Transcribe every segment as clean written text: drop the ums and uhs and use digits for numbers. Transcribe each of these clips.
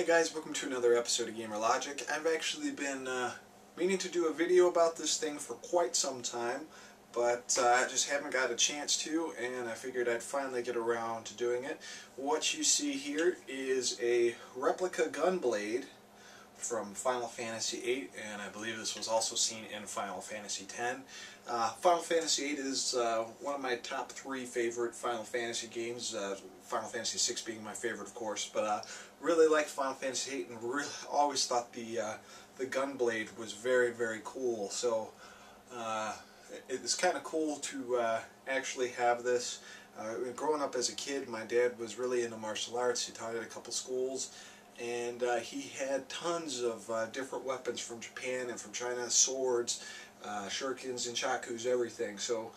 Hey guys, welcome to another episode of Gamer Logic. I've actually been meaning to do a video about this thing for quite some time, but I just haven't got a chance to, and I figured I'd finally get around to doing it. What you see here is a replica gun blade from Final Fantasy VIII, and I believe this was also seen in Final Fantasy X. Final Fantasy VIII is one of my top 3 favorite Final Fantasy games, Final Fantasy VI being my favorite, of course, but really liked Final Fantasy VIII and really always thought the gun blade was very, very cool. So it's kind of cool to actually have this. Growing up as a kid, my dad was really into martial arts. He taught at a couple schools. And he had tons of different weapons from Japan and from China, swords, shurikens, and shakus, everything. So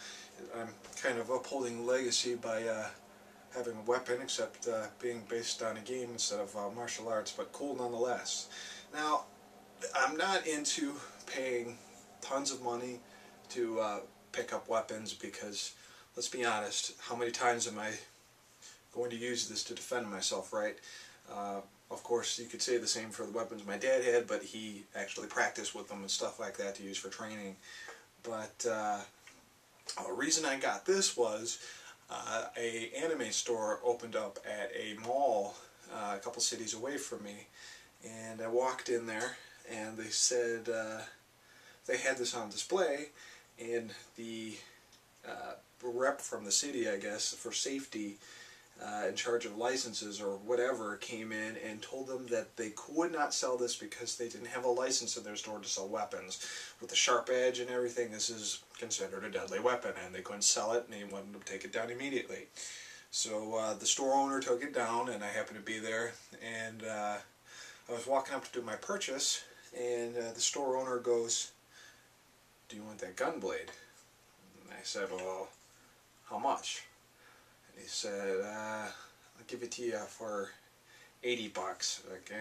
I'm kind of upholding the legacy by having a weapon, except being based on a game instead of martial arts, but cool nonetheless. Now, I'm not into paying tons of money to pick up weapons because, let's be honest, how many times am I going to use this to defend myself, right? Of course, you could say the same for the weapons my dad had, but he actually practiced with them and stuff like that to use for training. But the reason I got this was a anime store opened up at a mall a couple cities away from me, and I walked in there, and they said they had this on display, and the rep from the city, I guess, for safety, in charge of licenses or whatever, came in and told them that they could not sell this because they didn't have a license in their store to sell weapons. With the sharp edge and everything, this is considered a deadly weapon, and they couldn't sell it, and they wanted to take it down immediately. So the store owner took it down, and I happened to be there, and I was walking up to do my purchase, and the store owner goes, "Do you want that gun blade?" And I said, "Well, how much?" He said, "I'll give it to you for $80. Like,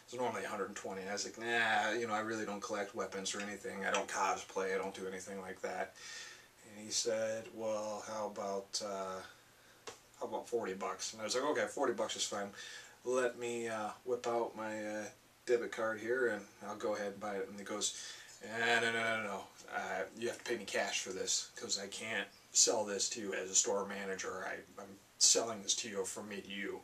it's normally 120. I was like, nah, you know, I really don't collect weapons or anything. I don't cosplay. I don't do anything like that. And he said, "Well, how about $40? And I was like, okay, $40 is fine. Let me whip out my debit card here, and I'll go ahead and buy it." And he goes, no. You have to pay me cash for this because I can't sell this to you as a store manager. I'm selling this to you from me to you."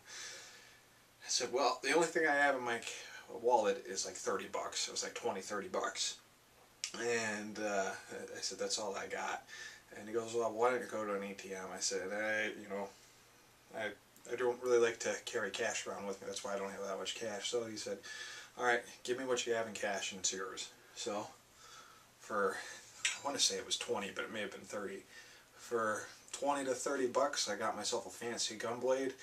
I said, "Well, the only thing I have in my wallet is like $30. It was like $20–30. And I said, "That's all I got." And he goes, "Well, why don't you go to an ATM?" I said, I don't really like to carry cash around with me. That's why I don't have that much cash." So he said, "All right, give me what you have in cash and it's yours." So for, I want to say it was 20, but it may have been 30. For $20 to $30, I got myself a fancy gun blade,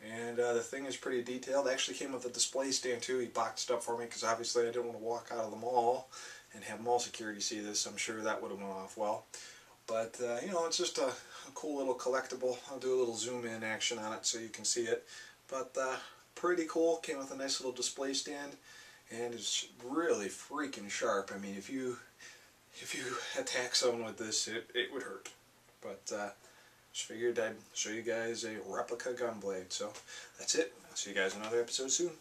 and the thing is pretty detailed. It actually came with a display stand too. He boxed it up for me because obviously I didn't want to walk out of the mall and have mall security see this. I'm sure that would have went off well. But you know, it's just a cool little collectible. I'll do a little zoom in action on it so you can see it. But pretty cool. Came with a nice little display stand, and it's really freaking sharp. I mean, if you attack someone with this, it would hurt. But just figured I'd show you guys a replica gun blade. So that's it. I'll see you guys in another episode soon.